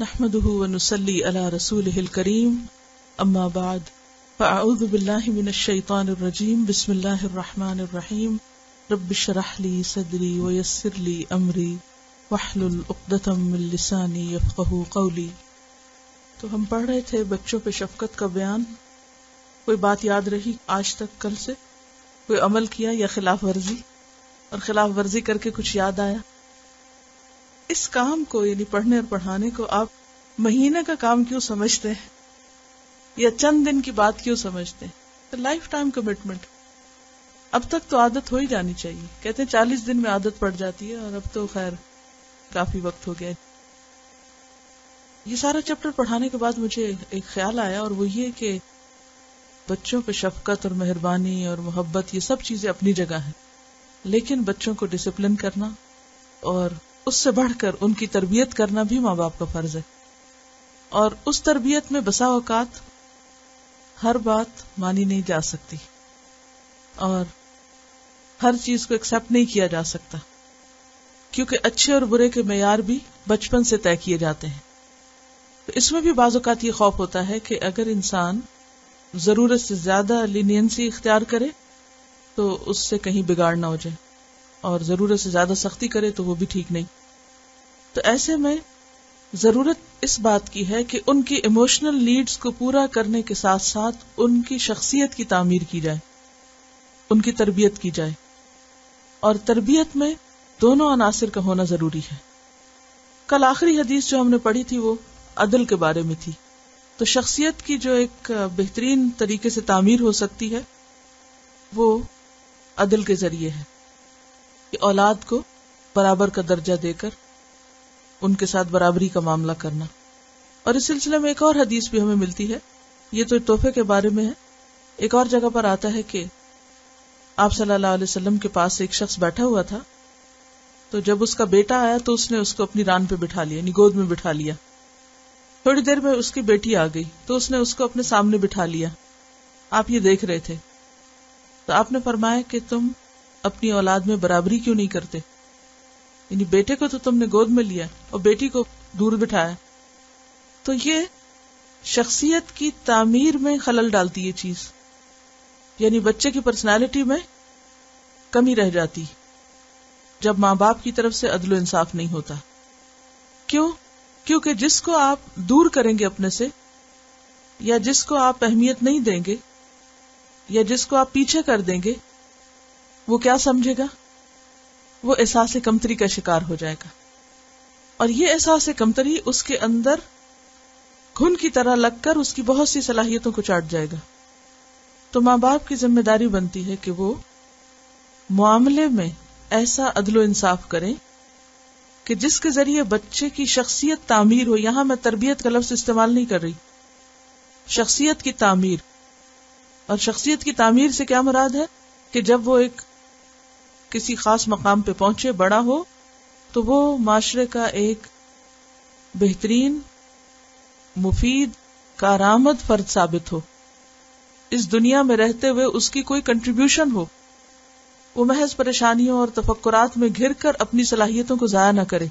نحمده ونصلي على رسوله الكريم اما بعد فاعوذ بالله من الشيطان الرجيم بسم الله الرحمن الرحيم رب اشرح لي صدري ويسر لي امري واحلل عقدة من لساني يفقهوا قولي. تو ہم پڑھ رہے تھے بچوں پہ شفقت کا بیان. کوئی بات یاد رہی آج تک کل سے؟ کوئی عمل کیا یا خلاف ورزی؟ اور خلاف ورزی کر کے کچھ یاد آیا؟ اس کام کو یعنی پڑھنے اور پڑھانے کو آپ مہینے کا کام کیوں سمجھتے ہیں یا چند دن کی بات کیوں سمجھتے ہیں؟ Life time commitment. اب تک تو عادت ہو ہی جانی چاہیے. کہتے ہیں 40 دن میں عادت پڑ جاتی ہے اور اب تو خیر کافی وقت ہو گیا. یہ سارا چیپٹر پڑھانے کے بعد مجھے ایک خیال آیا اور وہ یہ کہ بچوں پہ شفقت اور مہربانی اور محبت یہ سب چیزیں اپنی جگہ ہیں، لیکن بچوں کو ڈسپلن کرنا اور اس سے بڑھ کر ان کی تربیت کرنا بھی ماں باپ کا فرض ہے. اور اس تربیت میں بسا اوقات ہر بات مانی نہیں جا سکتی اور ہر چیز کو ایکسپٹ نہیں کیا جا سکتا، کیونکہ اچھے اور برے کے معیار بھی بچپن سے طے کیے جاتے ہیں. تو اس میں بھی بعض اوقات یہ خوف ہوتا ہے کہ اگر انسان ضرورت سے زیادہ لینینسی اختیار کرے تو اس سے کہیں بگاڑ نہ ہو جائے، اور ضرورت سے زیادہ سختی کرے تو وہ بھی ٹھیک نہیں. تو ایسے میں ضرورت اس بات کی ہے کہ ان کی ایموشنل نیڈز کو پورا کرنے کے ساتھ ساتھ ان کی شخصیت کی تعمیر کی جائے، ان کی تربیت کی جائے. اور تربیت میں دونوں عناصر کا ہونا ضروری ہے. کل آخری حدیث جو ہم نے پڑھی تھی وہ عدل کے بارے میں تھی. تو شخصیت کی جو ایک بہترین طریقے سے تعمیر ہو سکتی ہے وہ عدل کے ذریعے ہے، کہ اولاد کو برابر کا درجہ دے کر ان کے ساتھ برابری کا معاملہ کرنا. اور اس سلسلے میں ایک اور حدیث بھی ہمیں ملتی ہے. یہ تو تحفے کے بارے میں ہے. ایک اور جگہ پر آتا ہے کہ آپ صلی اللہ علیہ وسلم کے پاس ایک شخص بیٹھا ہوا تھا، تو جب اس کا بیٹا آیا تو اس نے اس کو اپنی ران پہ بٹھا لیا، یعنی گود میں بٹھا لیا. تھوڑی دیر میں اس کی بیٹی آ گئی تو اس نے اس کو اپنے سامنے بٹھا لیا. آپ یہ دیکھ رہے تھے تو آپ نے فرمایا کہ تم اپنی اولاد میں برابری کیوں نہیں کرتے؟ یعنی بیٹے کو تو تم نے گود میں لیا اور بیٹی کو دور بٹھایا. تو یہ شخصیت کی تعمیر میں خلل ڈالتی ہے چیز، یعنی بچے کی پرسنالٹی میں کمی رہ جاتی جب ماں باپ کی طرف سے عدل و انصاف نہیں ہوتا. کیونکہ جس کو آپ دور کریں گے اپنے سے، یا جس کو آپ اہمیت نہیں دیں گے، یا جس کو آپ پیچھے کر دیں گے، وہ کیا سمجھے گا؟ وہ احساس کمتری کا شکار ہو جائے گا. اور یہ احساس کمتری اس کے اندر گھن کی طرح لگ کر اس کی بہت سی صلاحیتوں کو چاٹ جائے گا. تو ماں باپ کی ذمہ داری بنتی ہے کہ وہ معاملے میں ایسا عدل و انصاف کریں کہ جس کے ذریعے بچے کی شخصیت تعمیر ہو. یہاں میں تربیت کا لفظ استعمال نہیں کر رہی، شخصیت کی تعمیر. اور شخصیت کی تعمیر سے کیا مراد ہے؟ کہ جب وہ ایک کسی خاص مقام پہ پہنچے، بڑا ہو، تو وہ معاشرے کا ایک بہترین، مفید، کارآمد فرد ثابت ہو. اس دنیا میں رہتے ہوئے اس کی کوئی کنٹریبیوشن ہو، وہ محض پریشانیوں اور تفکرات میں گھر کر اپنی صلاحیتوں کو ضائع نہ کرے.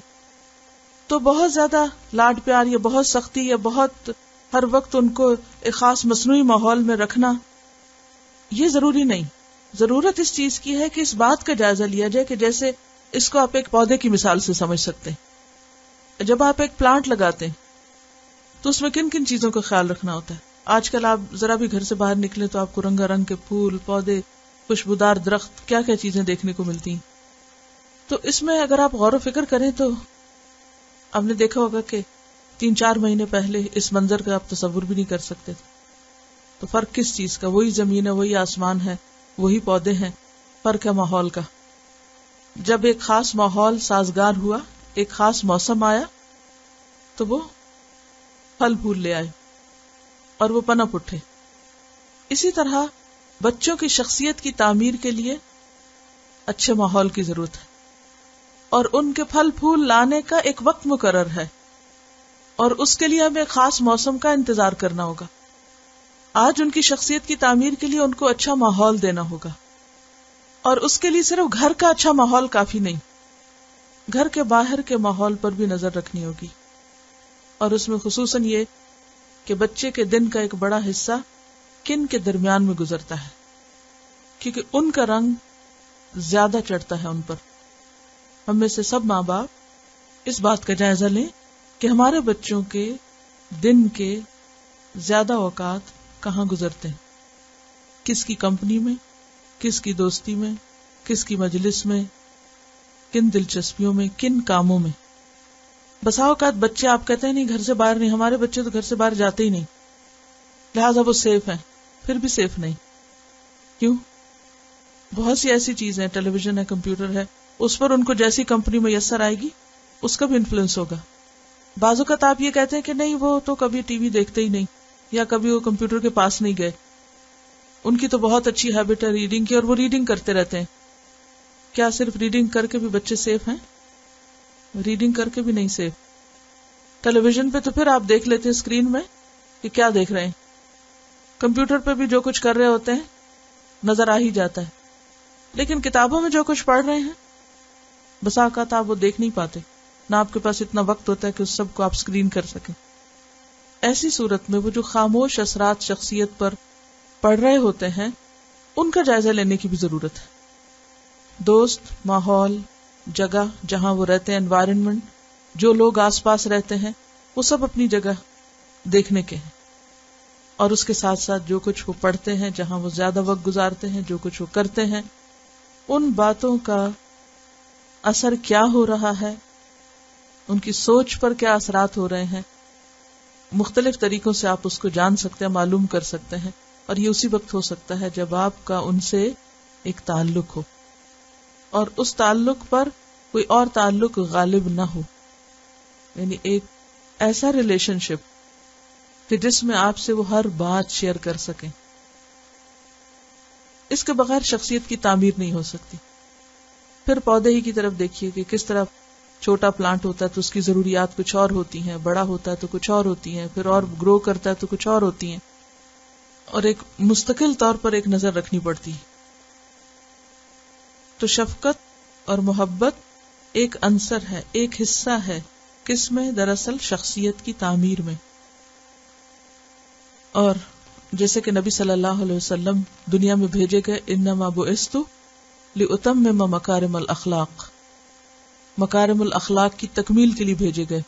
تو بہت زیادہ لاڈ پیار یا بہت سختی یا بہت ہر وقت ان کو ایک خاص مصنوعی ماحول میں رکھنا یہ ضروری نہیں. ضرورت اس چیز کی ہے کہ اس بات کا جائزہ لیا جائے کہ جیسے اس کو آپ ایک پودے کی مثال سے سمجھ سکتے ہیں. جب آپ ایک پلانٹ لگاتے ہیں تو اس میں کن کن چیزوں کا خیال رکھنا ہوتا ہے. آج کل آپ ذرا بھی گھر سے باہر نکلے تو آپ کو رنگا رنگ کے پھول، پودے، خوشبودار درخت، کیا کیا چیزیں دیکھنے کو ملتی ہیں. تو اس میں اگر آپ غور و فکر کریں تو آپ نے دیکھا ہوگا کہ 3-4 مہینے پہلے اس منظر کا آپ تصور بھی نہیں کر سکتے تھے. تو فرق کس چیز کا؟ وہی زمین ہے، وہی آسمان ہے، وہی پودے ہیں. فرق ہے ماحول کا. جب ایک خاص ماحول سازگار ہوا، ایک خاص موسم آیا تو وہ پھل پھول لے آئے اور وہ پنپ اٹھے. اسی طرح بچوں کی شخصیت کی تعمیر کے لیے اچھے ماحول کی ضرورت ہے، اور ان کے پھل پھول لانے کا ایک وقت مقرر ہے، اور اس کے لیے ہمیں خاص موسم کا انتظار کرنا ہوگا. آج ان کی شخصیت کی تعمیر کے لیے ان کو اچھا ماحول دینا ہوگا، اور اس کے لیے صرف گھر کا اچھا ماحول کافی نہیں، گھر کے باہر کے ماحول پر بھی نظر رکھنی ہوگی. اور اس میں خصوصاً یہ کہ بچے کے دن کا ایک بڑا حصہ کن کے درمیان میں گزرتا ہے، کیونکہ ان کا رنگ زیادہ چڑھتا ہے ان پر. ہم میں سے سب ماں باپ اس بات کا جائزہ لیں کہ ہمارے بچوں کے دن کے زیادہ اوقات کہاں گزرتے ہیں، کس کی کمپنی میں، کس کی دوستی میں، کس کی مجلس میں، کن دلچسپیوں میں، کن کاموں میں. بسا اوقات بچے آپ کہتے ہیں نہیں گھر سے باہر نہیں، ہمارے بچے تو گھر سے باہر جاتے ہی نہیں، لہٰذا وہ سیف ہیں. پھر بھی سیف نہیں. کیوں؟ بہت سی ایسی چیزیں، ٹیلی ویژن ہے، کمپیوٹر ہے، اس پر ان کو جیسی کمپنی میسر آئے گی اس کا بھی انفلوئنس ہوگا. بعض اوقات آپ یہ کہتے ہیں کہ نہیں وہ تو کبھی ٹی وی دیکھتے ہی نہیں، یا کبھی وہ کمپیوٹر کے پاس نہیں گئے، ان کی تو بہت اچھی ہیبٹ ہے ریڈنگ کی اور وہ ریڈنگ کرتے رہتے ہیں. کیا صرف ریڈنگ کر کے بھی بچے سیف ہیں؟ ریڈنگ کر کے بھی نہیں سیف. ٹیلی ویژن پہ تو پھر آپ دیکھ لیتے ہیں اسکرین میں کہ کیا دیکھ رہے ہیں، کمپیوٹر پہ بھی جو کچھ کر رہے ہوتے ہیں نظر آ ہی جاتا ہے، لیکن کتابوں میں جو کچھ پڑھ رہے ہیں بسا اوقات آپ وہ دیکھ نہیں پاتے، نہ آپ کے پاس اتنا وقت ہوتا ہے کہ اس سب کو آپ اسکرین کر سکیں. ایسی صورت میں وہ جو خاموش اثرات شخصیت پر پڑھ رہے ہوتے ہیں ان کا جائزہ لینے کی بھی ضرورت ہے. دوست، ماحول، جگہ جہاں وہ رہتے ہیں، انوائرنمنٹ، جو لوگ آس پاس رہتے ہیں، وہ سب اپنی جگہ دیکھنے کے ہیں، اور اس کے ساتھ ساتھ جو کچھ وہ پڑھتے ہیں، جہاں وہ زیادہ وقت گزارتے ہیں، جو کچھ وہ کرتے ہیں، ان باتوں کا اثر کیا ہو رہا ہے، ان کی سوچ پر کیا اثرات ہو رہے ہیں. مختلف طریقوں سے آپ اس کو جان سکتے ہیں، معلوم کر سکتے ہیں، اور یہ اسی وقت ہو سکتا ہے جب آپ کا ان سے ایک تعلق ہو اور اس تعلق پر کوئی اور تعلق غالب نہ ہو، یعنی ایک ایسا ریلیشن شپ کہ جس میں آپ سے وہ ہر بات شیئر کر سکیں. اس کے بغیر شخصیت کی تعمیر نہیں ہو سکتی. پھر پودے ہی کی طرف دیکھیے کہ کس طرح چھوٹا پلانٹ ہوتا ہے تو اس کی ضروریات کچھ اور ہوتی ہیں، بڑا ہوتا ہے تو کچھ اور ہوتی ہیں، پھر اور گرو کرتا ہے تو کچھ اور ہوتی ہیں، اور ایک مستقل طور پر ایک نظر رکھنی پڑتی ہے. تو شفقت اور محبت ایک عنصر ہے، ایک حصہ ہے، کس میں؟ دراصل شخصیت کی تعمیر میں. اور جیسے کہ نبی صلی اللہ علیہ وسلم دنیا میں بھیجے گئے، انما بعثت لأتمم مکارم الاخلاق، مکارم الاخلاق کی تکمیل کے لیے بھیجے گئے.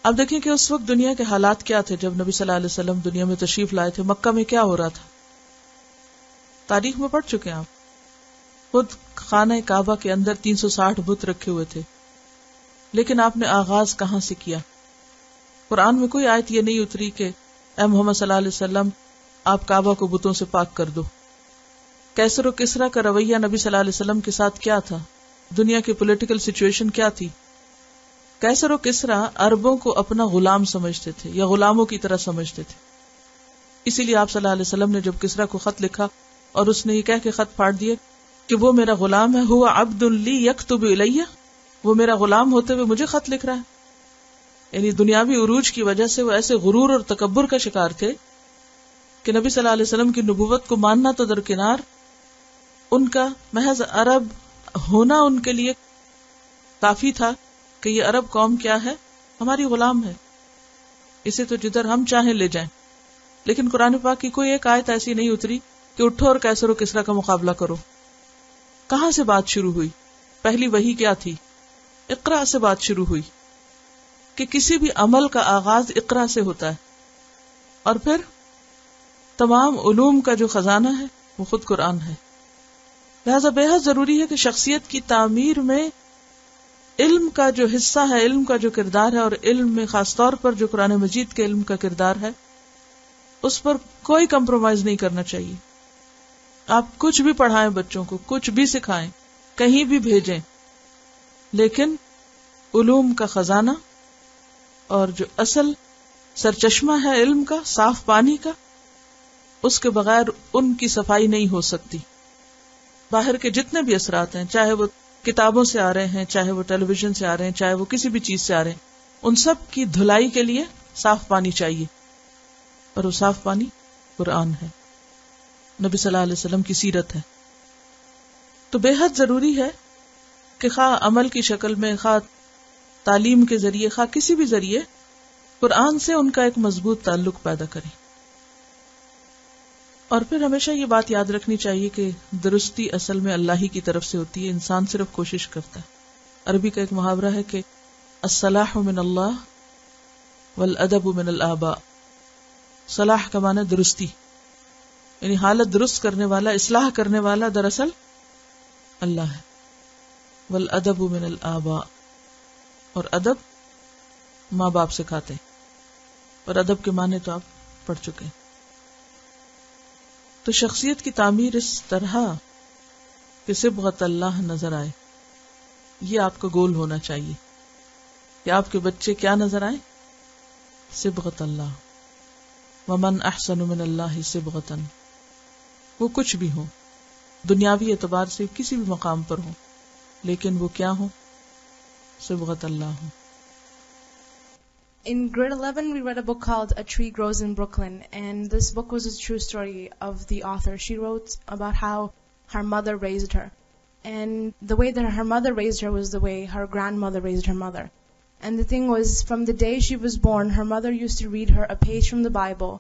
اب دیکھیں کہ اس وقت دنیا کے حالات کیا تھے جب نبی صلی اللہ علیہ وسلم دنیا میں تشریف لائے تھے. مکہ میں کیا ہو رہا تھا تاریخ میں پڑھ چکے ہیں آپ. خود خانہ کعبہ کے اندر 360 بت رکھے ہوئے تھے، لیکن آپ نے آغاز کہاں سے کیا؟ قرآن میں کوئی آیت یہ نہیں اتری کہ اے محمد صلی اللہ علیہ وسلم آپ کعبہ کو بتوں سے پاک کر دو. کیسر و کسرا کا رویہ نبی صلی اللہ علیہ وسلم کے ساتھ کیا تھا؟ دنیا کی پولیٹیکل سچویشن کیا تھی؟ کیسر و کسرا عربوں کو اپنا غلام سمجھتے تھے یا غلاموں کی طرح سمجھتے تھے. اسی لیے آپ صلی اللہ علیہ وسلم نے جب کسرا کو خط لکھا اور اس نے یہ کہہ کے خط پھاڑ دیا کہ وہ میرا غلام ہے، ہوا عبد لی یکتب الیہ، وہ میرا غلام ہوتے ہوئے مجھے خط لکھ رہا ہے. یعنی دنیاوی عروج کی وجہ سے وہ ایسے غرور اور تکبر کا شکار تھے کہ نبی صلی اللہ علیہ وسلم کی نبوت کو ماننا تو درکنار، ان کا محض عرب ہونا ان کے لیے کافی تھا کہ یہ عرب قوم کیا ہے؟ ہماری غلام ہے، اسے تو جدھر ہم چاہیں لے جائیں. لیکن قرآن پاک کی کوئی ایک آیت ایسی نہیں اتری کہ اٹھو اور کیسر و کسرا کا مقابلہ کرو. کہاں سے بات شروع ہوئی؟ پہلی وحی کیا تھی؟ اقرا سے بات شروع ہوئی کہ کسی بھی عمل کا آغاز اقرا سے ہوتا ہے، اور پھر تمام علوم کا جو خزانہ ہے وہ خود قرآن ہے. لہذا بے حد ضروری ہے کہ شخصیت کی تعمیر میں علم کا جو حصہ ہے، علم کا جو کردار ہے، اور علم میں خاص طور پر جو قرآن مجید کے علم کا کردار ہے، اس پر کوئی کمپرومائز نہیں کرنا چاہیے. آپ کچھ بھی پڑھائیں بچوں کو، کچھ بھی سکھائیں، کہیں بھی بھیجیں، لیکن علوم کا خزانہ اور جو اصل سرچشمہ ہے علم کا، صاف پانی کا، اس کے بغیر ان کی صفائی نہیں ہو سکتی. باہر کے جتنے بھی اثرات ہیں، چاہے وہ کتابوں سے آ رہے ہیں، چاہے وہ ٹیلی ویژن سے آ رہے ہیں، چاہے وہ کسی بھی چیز سے آ رہے ہیں، ان سب کی دھلائی کے لیے صاف پانی چاہیے، اور وہ صاف پانی قرآن ہے، نبی صلی اللہ علیہ وسلم کی سیرت ہے. تو بے حد ضروری ہے کہ خواہ عمل کی شکل میں، خواہ تعلیم کے ذریعے، خواہ کسی بھی ذریعے قرآن سے ان کا ایک مضبوط تعلق پیدا کریں. اور پھر ہمیشہ یہ بات یاد رکھنی چاہیے کہ درستی اصل میں اللہ ہی کی طرف سے ہوتی ہے، انسان صرف کوشش کرتا ہے. عربی کا ایک محاورہ ہے کہ الصلاح من اللہ والادب من الآباء. صلاح کا معنی درستی، یعنی حالت درست کرنے والا، اصلاح کرنے والا دراصل اللہ ہے. والادب من الآباء، اور ادب ماں باپ سکھاتے ہیں، اور ادب کے معنی تو آپ پڑھ چکے ہیں. تو شخصیت کی تعمیر اس طرح کہ صبغت اللہ نظر آئے، یہ آپ کا گول ہونا چاہیے کہ آپ کے بچے کیا نظر آئے؟ صبغت اللہ. ومن احسن من اللہ صبغۃ، وہ کچھ بھی ہو، دنیاوی اعتبار سے کسی بھی مقام پر ہو، لیکن وہ کیا ہو؟ صبغت اللہ ہو. In grade 11, we read a book called A Tree Grows in Brooklyn, and this book was a true story of the author. She wrote about how her mother raised her, and the way that her mother raised her was the way her grandmother raised her mother. And the thing was, from the day she was born, her mother used to read her a page from the Bible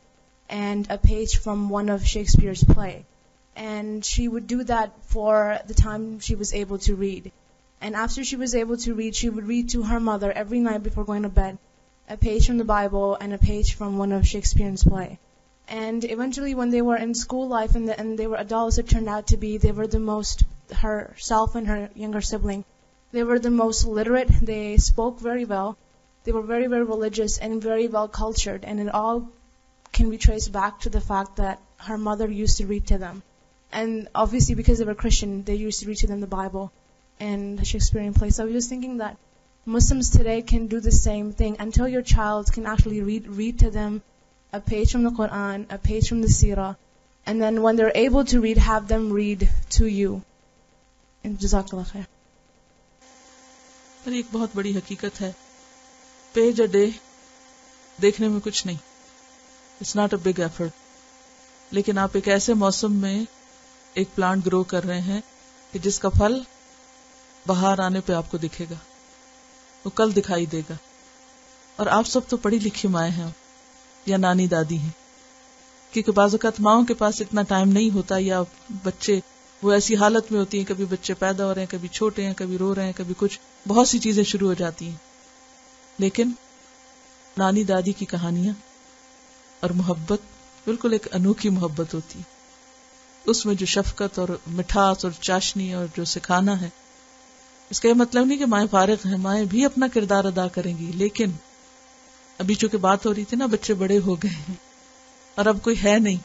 and a page from one of Shakespeare's play. And she would do that for the time she was able to read. And after she was able to read, she would read to her mother every night before going to bed a page from the Bible and a page from one of Shakespeare's play. And eventually when they were in school life and they were adults, it turned out to be they were the most, herself and her younger sibling, they were the most literate. They spoke very well. They were very, very religious and very well cultured. And it all can be traced back to the fact that her mother used to read to them. And obviously because they were Christian, they used to read to them the Bible and the Shakespearean plays. So I was just thinking that Muslims today can do the same thing until your child can actually read to them a page from the Quran, a page from the Seerah, and then when they're able to read, have them read to you. And Jazakallah khair. ایک بہت بڑی حقیقت ہے، page a day دیکھنے میں کچھ نہیں، it's not a big effort, لیکن آپ ایک ایسے موسم میں ایک پلانٹ گرو کر رہے ہیں کہ جس کا پھل بہار آنے پہ آپ کو دکھے گا، وہ کل دکھائی دے گا. اور آپ سب تو پڑھی لکھی مائیں ہیں یا نانی دادی ہیں، کیونکہ بعض اوقات ماؤں کے پاس اتنا ٹائم نہیں ہوتا، یا بچے وہ ایسی حالت میں ہوتی ہیں، کبھی بچے پیدا ہو رہے ہیں، کبھی چھوٹے ہیں، کبھی رو رہے ہیں، کبھی کچھ، بہت سی چیزیں شروع ہو جاتی ہیں. لیکن نانی دادی کی کہانیاں اور محبت بالکل ایک انوکھی محبت ہوتی ہے، اس میں جو شفقت اور مٹھاس اور چاشنی اور جو سکھانا ہے. اس کا یہ مطلب نہیں کہ مائیں فارغ ہیں، مائیں بھی اپنا کردار ادا کریں گی، لیکن ابھی چونکہ بات ہو رہی تھی نا، بچے بڑے ہو گئے ہیں اور اب کوئی ہے نہیں،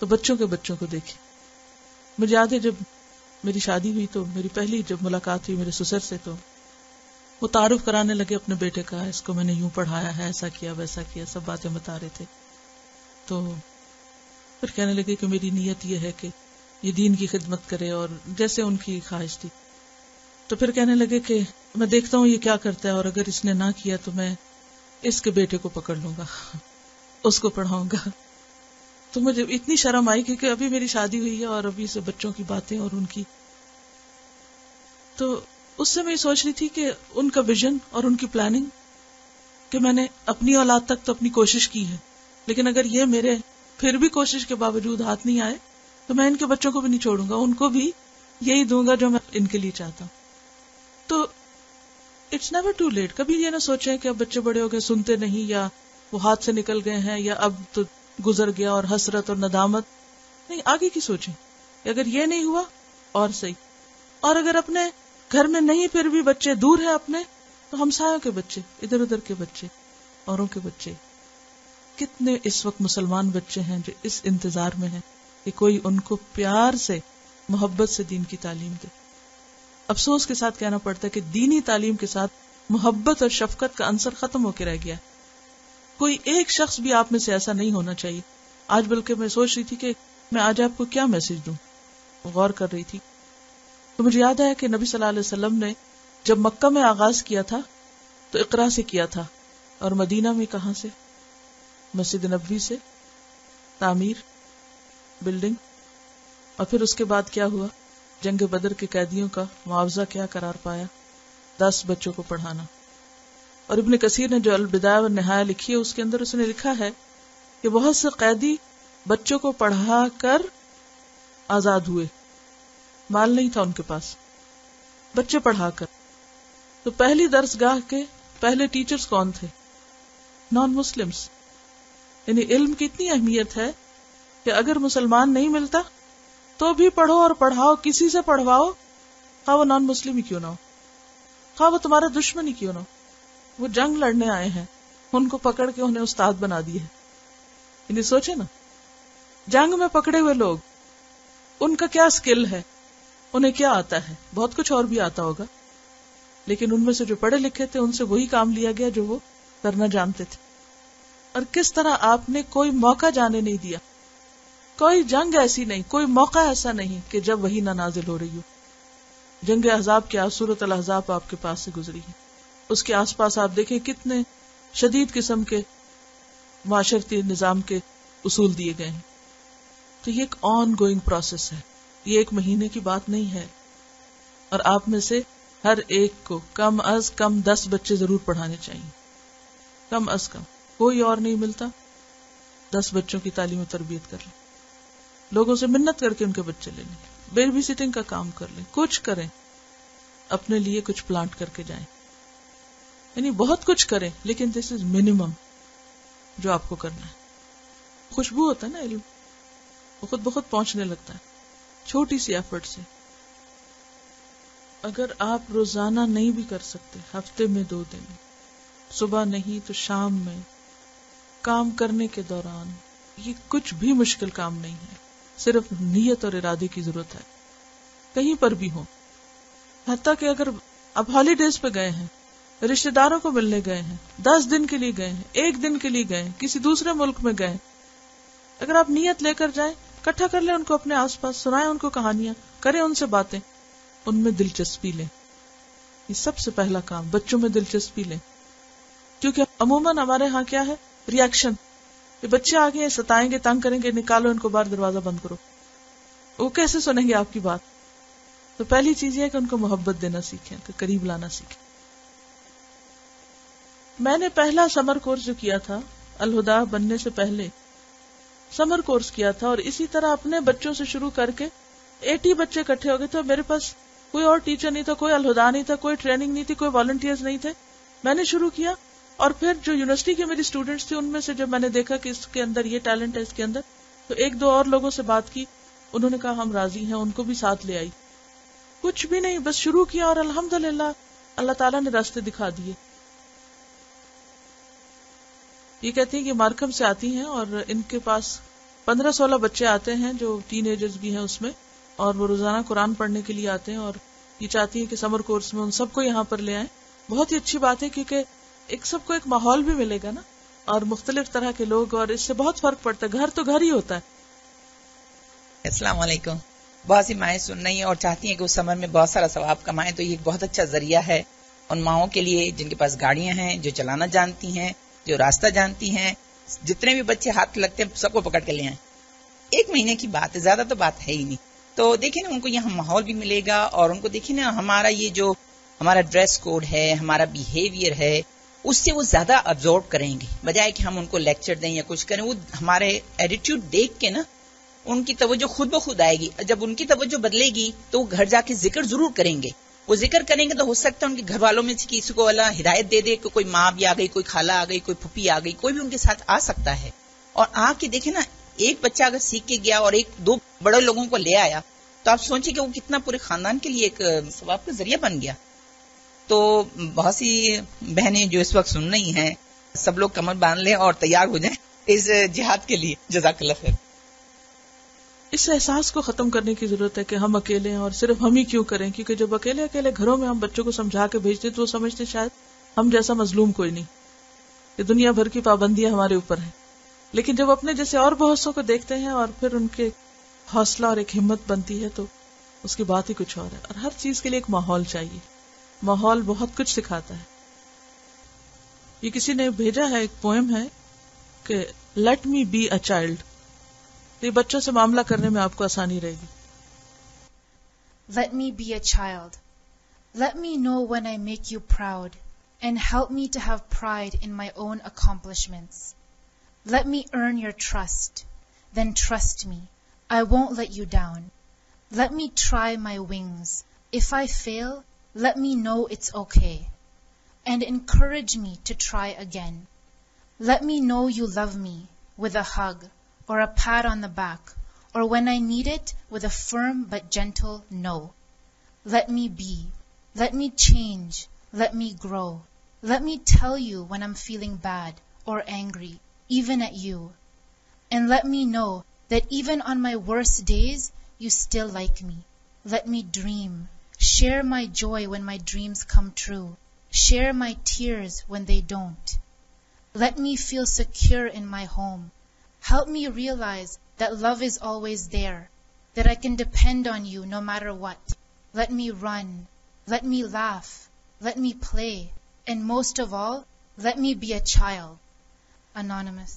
تو بچوں کے بچوں کو دیکھیں. مجھے یاد ہے جب میری شادی ہوئی تو میری پہلی جب ملاقات ہوئی میرے سسر سے، تو وہ تعارف کرانے لگے اپنے بیٹے کا، اس کو میں نے یوں پڑھایا ہے، ایسا کیا ویسا کیا، سب باتیں بتا رہے تھے. تو پھر کہنے لگے کہ میری نیت یہ ہے کہ یہ دین کی خدمت کرے، اور جیسے ان کی خواہش تھی. تو پھر کہنے لگے کہ میں دیکھتا ہوں یہ کیا کرتا ہے، اور اگر اس نے نہ کیا تو میں اس کے بیٹے کو پکڑ لوں گا، اس کو پڑھاؤں گا. تو مجھے اتنی شرم آئی کیونکہ ابھی میری شادی ہوئی ہے اور ابھی سے بچوں کی باتیں اور ان کی. تو اس سے میں یہ سوچ رہی تھی کہ ان کا ویژن اور ان کی پلاننگ، کہ میں نے اپنی اولاد تک تو اپنی کوشش کی ہے، لیکن اگر یہ میرے پھر بھی کوشش کے باوجود ہاتھ نہیں آئے تو میں ان کے بچوں کو بھی نہیں چھوڑوں گا، ان کو بھی یہی دوں گا جو میں ان کے لیے چاہتا ہوں. تو اٹس نیور ٹو لیٹ. کبھی یہ نہ سوچیں کہ اب بچے بڑے ہو گئے، سنتے نہیں، یا وہ ہاتھ سے نکل گئے ہیں، یا اب تو گزر گیا، اور حسرت اور ندامت نہیں. آگے کی سوچیں کہ اگر یہ نہیں ہوا اور صحیح. اور اگر اپنے گھر میں نہیں پھر بھی بچے دور ہیں اپنے، تو ہمسایوں کے بچے، ادھر ادھر کے بچے، اوروں کے بچے. کتنے اس وقت مسلمان بچے ہیں جو اس انتظار میں ہیں کہ کوئی ان کو پیار سے، محبت سے دین کی تعلیم دے. افسوس کے ساتھ کہنا پڑتا ہے کہ دینی تعلیم کے ساتھ محبت اور شفقت کا عنصر ختم ہو کے رہ گیا ہے. کوئی ایک شخص بھی آپ میں سے ایسا نہیں ہونا چاہیے. آج بلکہ میں سوچ رہی تھی کہ میں آج آپ کو کیا میسج دوں، غور کر رہی تھی تو مجھے یاد آیا کہ نبی صلی اللہ علیہ وسلم نے جب مکہ میں آغاز کیا تھا تو اقرا سے کیا تھا، اور مدینہ میں کہاں سے؟ مسجد نبوی سے، تعمیر، بلڈنگ. اور پھر اس کے بعد کیا ہوا؟ جنگ بدر کے قیدیوں کا معاوضہ کیا قرار پایا؟ 10 بچوں کو پڑھانا. اور ابن کثیر نے جو البدایہ والنہایہ لکھی ہے اس کے اندر اس نے لکھا ہے کہ بہت سے قیدی بچوں کو پڑھا کر آزاد ہوئے، مال نہیں تھا ان کے پاس، بچے پڑھا کر. تو پہلی درس گاہ کے پہلے ٹیچرز کون تھے؟ Non Muslims. یعنی علم کی اتنی اہمیت ہے کہ اگر مسلمان نہیں ملتا تو بھی پڑھو اور پڑھاؤ، کسی سے پڑھواؤ، خواہ وہ نان مسلم ہی کیوں نہ ہو، خواہ وہ تمہارا دشمن ہی کیوں نہ ہو. وہ جنگ لڑنے آئے ہیں، ان کو پکڑ کے انہیں استاد بنا دیے. یعنی سوچے نا، جنگ میں پکڑے ہوئے لوگ، ان کا کیا سکل ہے، انہیں کیا آتا ہے؟ بہت کچھ اور بھی آتا ہوگا، لیکن ان میں سے جو پڑھے لکھے تھے ان سے وہی کام لیا گیا جو وہ کرنا جانتے تھے. اور کس طرح آپ نے کوئی موقع جانے نہیں دیا، کوئی جنگ ایسی نہیں، کوئی موقع ایسا نہیں کہ جب وہی نہ نازل ہو رہی ہو. جنگ احزاب کیا، سورۃ الاحزاب آپ کے پاس سے گزری ہے، اس کے آس پاس آپ دیکھیں کتنے شدید قسم کے معاشرتی نظام کے اصول دیے گئے ہیں. تو یہ ایک آن گوئنگ پروسیس ہے، یہ ایک مہینے کی بات نہیں ہے. اور آپ میں سے ہر ایک کو کم از کم 10 بچے ضرور پڑھانے چاہیے، کم از کم. کوئی اور نہیں ملتا، 10 بچوں کی تعلیم و تربیت کر لیں، لوگوں سے منت کر کے ان کے بچے لے لیں، بیبی سٹنگ کا کام کر لیں، کچھ کریں، اپنے لیے کچھ پلانٹ کر کے جائیں. یعنی بہت کچھ کریں، لیکن دس از منیمم جو آپ کو کرنا ہے. خوشبو ہوتا ہے نا علم، وہ خود بخود پہنچنے لگتا ہے چھوٹی سی ایفرٹ سے. اگر آپ روزانہ نہیں بھی کر سکتے، ہفتے میں 2 دن، صبح نہیں تو شام میں، کام کرنے کے دوران، یہ کچھ بھی مشکل کام نہیں ہے، صرف نیت اور ارادے کی ضرورت ہے. کہیں پر بھی ہو، حتیٰ کہ اگر آپ ہالیڈیز پہ گئے ہیں، رشتہ داروں کو ملنے گئے ہیں، 10 دن کے لیے گئے ہیں، 1 دن کے لیے گئے ہیں، کسی دوسرے ملک میں گئے، اگر آپ نیت لے کر جائیں، اکٹھا کر لیں ان کو اپنے آس پاس، سنائیں ان کو کہانیاں، کریں ان سے باتیں، ان میں دلچسپی لیں. یہ سب سے پہلا کام، بچوں میں دلچسپی لیں. کیونکہ عموماً ہمارے ہاں کیا ہے، ریاکشن، کہ بچے آگے ستائیں گے، تنگ کریں گے، نکالو ان کو باہر، دروازہ بند کرو. وہ کیسے سنیں گے آپ کی بات؟ تو پہلی چیز یہ ہے کہ ان کو محبت دینا سیکھیں، کہ قریب لانا سیکھیں. میں نے پہلا سمر کورس جو کیا تھا الہدا بننے سے پہلے، سمر کورس کیا تھا، اور اسی طرح اپنے بچوں سے شروع کر کے 80 بچے اکٹھے ہو گئے تھے. میرے پاس کوئی اور ٹیچر نہیں تھا، کوئی الہدا نہیں تھا، کوئی ٹریننگ نہیں تھی، کوئی والنٹیئرز نہیں تھے. میں نے شروع کیا، اور پھر جو یونیورسٹی کے میری اسٹوڈنٹس تھے ان میں سے جب میں نے دیکھا کہ اس کے اندر یہ ٹیلنٹ ہے اس کے اندر، تو 1-2 اور لوگوں سے بات کی، انہوں نے کہا ہم راضی ہیں، ان کو بھی ساتھ لے آئی. کچھ بھی نہیں، بس شروع کیا، اور الحمدللہ اللہ تعالیٰ نے راستے دکھا دیے. یہ کہتی ہیں کہ مارکم سے آتی ہیں، اور ان کے پاس 15-16 بچے آتے ہیں جو ٹین ایجرز بھی ہیں اس میں، اور وہ روزانہ قرآن پڑھنے کے لیے آتے ہیں، اور یہ چاہتی ہیں کہ سمر کورس میں ان سب کو یہاں پر لے آئیں. بہت ہی اچھی بات ہے، کیونکہ ایک سب کو ایک ماحول بھی ملے گا نا، اور مختلف طرح کے لوگ، اور اس سے بہت فرق پڑتا ہے. گھر تو گھر ہی ہوتا ہے. السلام علیکم. بہت سی مائیں سن رہی ہیں اور چاہتی ہیں کہ اس سمر میں بہت سارا ثواب کمائیں، تو یہ ایک بہت اچھا ذریعہ ہے ان ماؤں کے لیے جن کے پاس گاڑیاں ہیں، جو چلانا جانتی ہیں، جو راستہ جانتی ہیں. جتنے بھی بچے ہاتھ لگتے ہیں سب کو پکڑ کے لے آئیں. 1 مہینے کی بات ہے، زیادہ تو بات ہے ہی نہیں. تو دیکھیں نا، ان کو یہاں ماحول بھی ملے گا، اور ان کو دیکھیں نا ہمارا یہ جو ہمارا ڈریس کوڈ ہے، ہمارا بیہیویئر ہے، اس سے وہ زیادہ ابزارو کریں گے، بجائے کہ ہم ان کو لیکچر دیں یا کچھ کریں. وہ ہمارے ایٹیٹیوڈ دیکھ کے نا ان کی توجہ خود بخود آئے گی. جب ان کی توجہ بدلے گی تو وہ گھر جا کے ذکر ضرور کریں گے. وہ ذکر کریں گے تو ہو سکتا ہے ان کے گھر والوں میں سے کسی کو اللہ ہدایت دے دے کہ کوئی ماں بھی آ گئی، کوئی خالہ آ گئی، کوئی پھپھی آ گئی، کوئی بھی ان کے ساتھ آ سکتا ہے. اور آ کے دیکھیں نا، ایک بچہ اگر سیکھ کے گیا اور 1-2 بڑے لوگوں کو لے آیا، تو آپ سوچیں کہ وہ کتنا پورے خاندان کے لیے ایک ثواب کا ذریعہ بن گیا. تو بہت سی بہنیں جو اس وقت سن رہی ہیں، سب لوگ کمر باندھ لیں اور تیار ہو جائیں اس جہاد کے لیے. جزاک اللہ خیر. اس احساس کو ختم کرنے کی ضرورت ہے کہ ہم اکیلے ہیں اور صرف ہم ہی کیوں کریں. کیونکہ جب اکیلے گھروں میں ہم بچوں کو سمجھا کے بھیجتے تو وہ سمجھتے شاید ہم جیسا مظلوم کوئی نہیں، کہ دنیا بھر کی پابندیاں ہمارے اوپر ہیں. لیکن جب اپنے جیسے اور بہت سو کو دیکھتے ہیں اور پھر ان کے حوصلہ اور ایک ہمت بنتی ہے، تو اس کی بات ہی کچھ اور ہے. اور ہر چیز کے لیے ایک ماحول چاہیے. ماحول بہت کچھ سکھاتا ہے. یہ کسی نے بھیجا ہے، ایک پوئم ہے کہ let me be a child. یہ بچوں سے معاملہ کرنے میں آپ کو آسانی رہے گی. Let me be a child. Let me know when I make you proud, and help me to have pride in my own accomplishments. Let me earn your trust, then trust me. I won't let you down. Let me try my wings. If I fail, let me know it's okay. And encourage me to try again. Let me know you love me with a hug or a pat on the back, or when I need it, with a firm but gentle no. Let me be. Let me change. Let me grow. Let me tell you when I'm feeling bad or angry, even at you. And let me know that even on my worst days, you still like me. Let me dream. Share my joy when my dreams come true. Share my tears when they don't. Let me feel secure in my home. Help me realize that love is always there, that I can depend on you no matter what. Let me run. Let me laugh. Let me play. And most of all, let me be a child. Anonymous.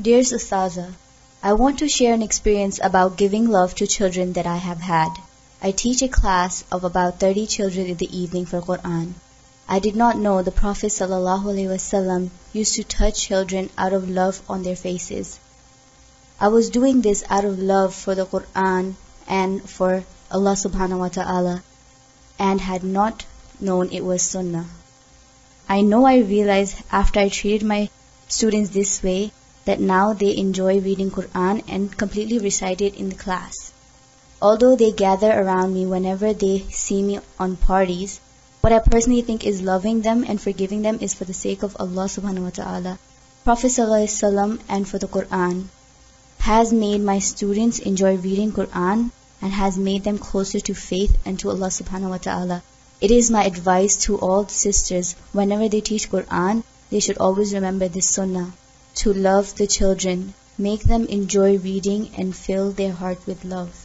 Dear Ustaza, I want to share an experience about giving love to children that I have had. I teach a class of about 30 children in the evening for Quran. I did not know the Prophet ﷺ used to touch children out of love on their faces. I was doing this out of love for the Quran and for Allah subhanahu wa ta'ala, and had not known it was sunnah. I know I realized after I treated my students this way that now they enjoy reading Quran and completely recite it in the class. Although they gather around me whenever they see me on parties, what I personally think is loving them and forgiving them is for the sake of Allah subhanahu wa ta'ala, Prophet sallallahu alaihi wasallam, and for the Quran, has made my students enjoy reading Quran and has made them closer to faith and to Allah subhanahu wa ta'ala. It is my advice to all sisters, whenever they teach Quran, they should always remember this sunnah, to love the children, make them enjoy reading and fill their heart with love.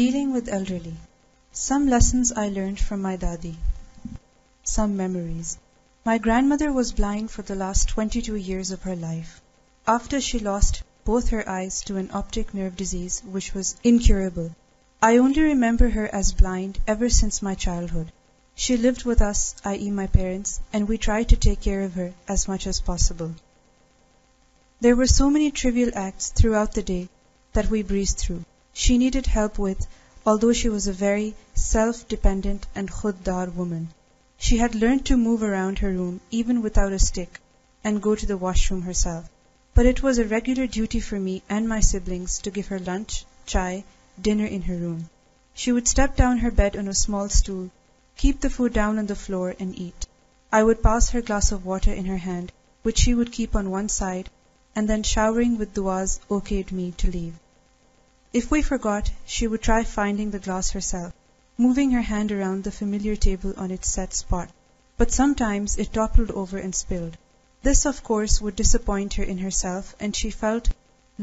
Dealing with elderly. Some lessons I learned from my dadi. Some memories. My grandmother was blind for the last 22 years of her life. After she lost both her eyes to an optic nerve disease which was incurable, I only remember her as blind ever since my childhood. She lived with us, i.e. my parents, and we tried to take care of her as much as possible. There were so many trivial acts throughout the day that we breezed through. She needed help with, although she was a very self-dependent and khuddar woman. She had learned to move around her room even without a stick and go to the washroom herself. But it was a regular duty for me and my siblings to give her lunch, chai, dinner in her room. She would step down her bed on a small stool, keep the food down on the floor and eat. I would pass her glass of water in her hand, which she would keep on one side, and then showering with du'as okayed me to leave. If we forgot, she would try finding the glass herself, moving her hand around the familiar table on its set spot. But sometimes it toppled over and spilled. This, of course, would disappoint her in herself, and she felt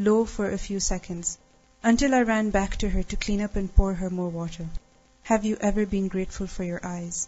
low for a few seconds, until I ran back to her to clean up and pour her more water. Have you ever been grateful for your eyes?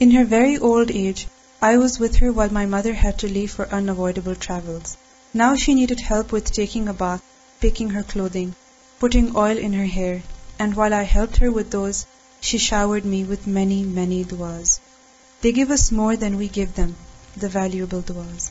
In her very old age, I was with her while my mother had to leave for unavoidable travels. Now she needed help with taking a bath, picking her clothing, putting oil in her hair, and while I helped her with those, she showered me with many, many du'as. They give us more than we give them, the valuable du'as.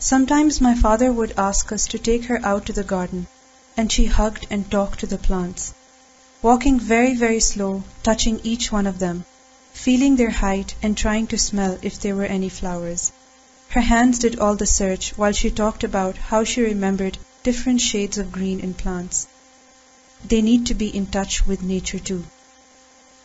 Sometimes my father would ask us to take her out to the garden, and she hugged and talked to the plants, walking very, very slow, touching each one of them, feeling their height and trying to smell if there were any flowers. Her hands did all the search while she talked about how she remembered different shades of green in plants. They need to be in touch with nature too.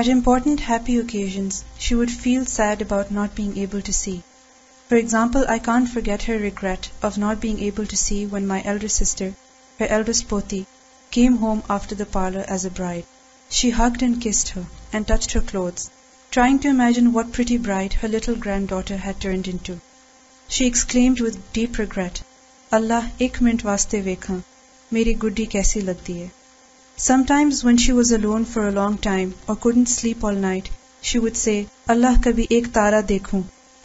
At important happy occasions, she would feel sad about not being able to see. For example, I can't forget her regret of not being able to see when my elder sister, her eldest poti, came home after the parlor as a bride. She hugged and kissed her and touched her clothes, trying to imagine what pretty bride her little granddaughter had turned into. She exclaimed with deep regret, Allah, ek minute vaste vekha, meri guddi kaisi lagdi hai. Sometimes when she was alone for a long time or couldn't sleep all night, she would say, Allah, kabhi ek tara dekhun,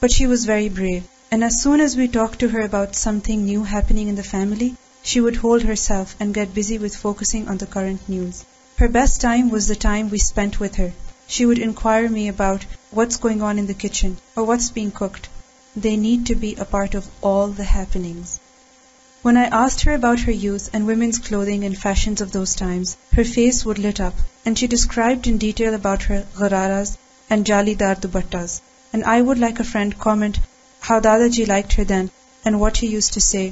But she was very brave, and as soon as we talked to her about something new happening in the family, she would hold herself and get busy with focusing on the current news. Her best time was the time we spent with her. She would inquire me about what's going on in the kitchen or what's being cooked. They need to be a part of all the happenings. When I asked her about her youth and women's clothing and fashions of those times, her face would lit up, and she described in detail about her ghararas and jalidar dupattas, and I would, like a friend, comment how Dadaji liked her then and what he used to say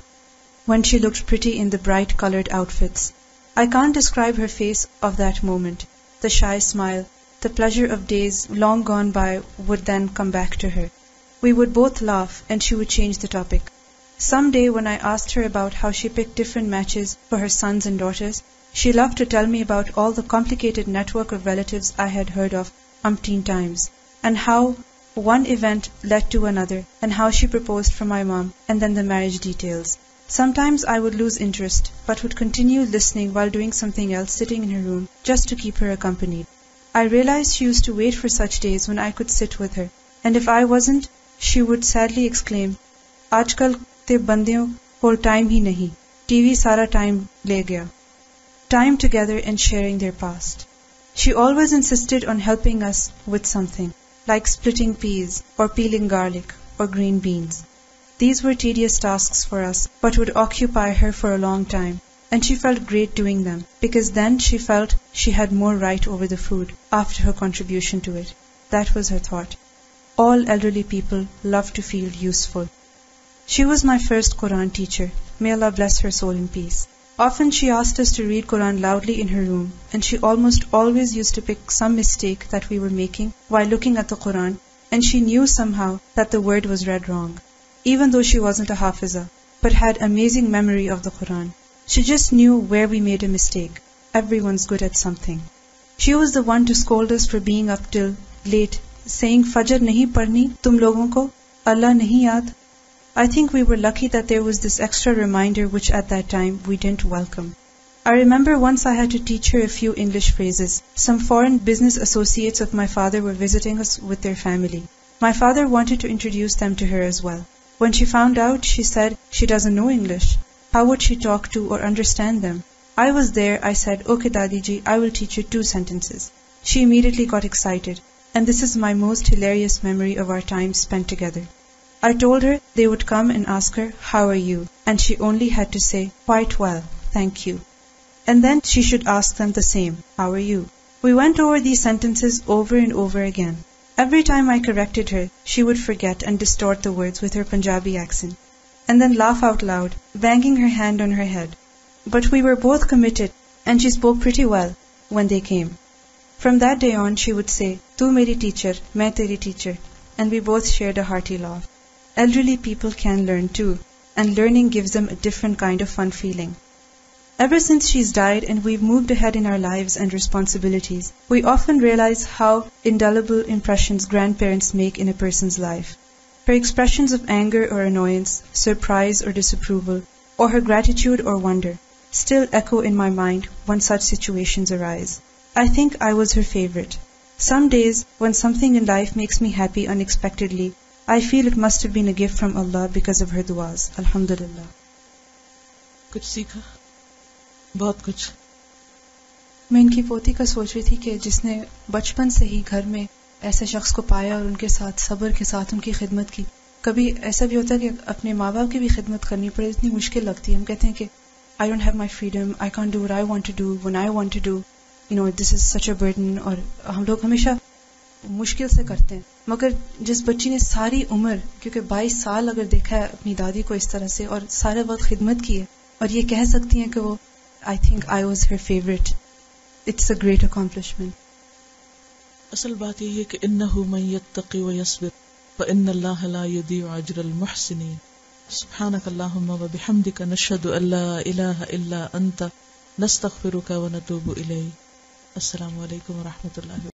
when she looked pretty in the bright colored outfits. I can't describe her face of that moment. The shy smile, the pleasure of days long gone by would then come back to her. We would both laugh and she would change the topic. Some day when I asked her about how she picked different matches for her sons and daughters, she loved to tell me about all the complicated network of relatives I had heard of umpteen times, and how one event led to another, and how she proposed for my mom, and then the marriage details. Sometimes I would lose interest, but would continue listening while doing something else sitting in her room, just to keep her accompanied. I realized she used to wait for such days when I could sit with her, and if I wasn't, she would sadly exclaim, "Aajkal te bandiyon kol time hi nahi, TV sara time le gaya." Time together and sharing their past. She always insisted on helping us with something, like splitting peas or peeling garlic or green beans. These were tedious tasks for us, but would occupy her for a long time, and she felt great doing them, because then she felt she had more right over the food after her contribution to it. That was her thought. All elderly people love to feel useful. She was my first Quran teacher. May Allah bless her soul in peace. Often she asked us to read Quran loudly in her room, and she almost always used to pick some mistake that we were making while looking at the Quran, and she knew somehow that the word was read wrong, even though she wasn't a hafiza, but had amazing memory of the Quran. She just knew where we made a mistake. Everyone's good at something. She was the one to scold us for being up till late, saying, "Fajr nahi padni tum logon ko, Allah nahi yaad." I think we were lucky that there was this extra reminder which at that time we didn't welcome. I remember once I had to teach her a few English phrases. Some foreign business associates of my father were visiting us with their family. My father wanted to introduce them to her as well. When she found out, she said she doesn't know English. How would she talk to or understand them? I was there. I said, "Okay, Dadiji, I will teach you 2 sentences. She immediately got excited, and this is my most hilarious memory of our time spent together. I told her they would come and ask her, "How are you?" And she only had to say, "Quite well, thank you." And then she should ask them the same, "How are you?" We went over these sentences over and over again. Every time I corrected her, she would forget and distort the words with her Punjabi accent, and then laugh out loud, banging her hand on her head. But we were both committed, and she spoke pretty well when they came. From that day on, she would say, "Tu meri teacher, main teri teacher," and we both shared a hearty laugh. Elderly people can learn too, and learning gives them a different kind of fun feeling. Ever since she's died and we've moved ahead in our lives and responsibilities, we often realize how indelible impressions grandparents make in a person's life. Her expressions of anger or annoyance, surprise or disapproval, or her gratitude or wonder still echo in my mind when such situations arise. I think I was her favorite. Some days when something in life makes me happy unexpectedly, I feel it must have been a gift from Allah because of her du'as. Alhamdulillah. کچھ سیکھا؟ بہت کچھ. میں ان کی پوتی کا سوچ رہی تھی کہ جس نے بچپن سے ہی گھر میں ایسے شخص کو پایا اور ان کے ساتھ صبر کے ساتھ ان کی خدمت کی. کبھی ایسا بھی ہوتا ہے کہ اپنے ماں باپ کی بھی خدمت کرنی پڑے، اتنی مشکل لگتی ہے. ہم کہتے ہیں کہ I don't have my freedom, I can't do what I want to do when I want to do, this is such a burden. اور ہم لوگ ہمیشہ مشکل سے کرتے ہیں. مگر جس بچی نے ساری عمر، کیونکہ 22 سال اگر دیکھا ہے اپنی دادی کو اس طرح سے اور سارے وقت خدمت کی ہے، اور یہ کہہ سکتی ہیں کہ وہ I think I was her favorite. It's a great accomplishment. اصل بات یہ ہے کہ انہ من یتقی ویصبر فإن اللہ لا یضیع اجر المحسنین. سبحانک اللہم وبحمدک نشہد ان لا الہ الا انت نستغفرک ونتوب الیک. السلام علیکم ورحمۃ اللہ.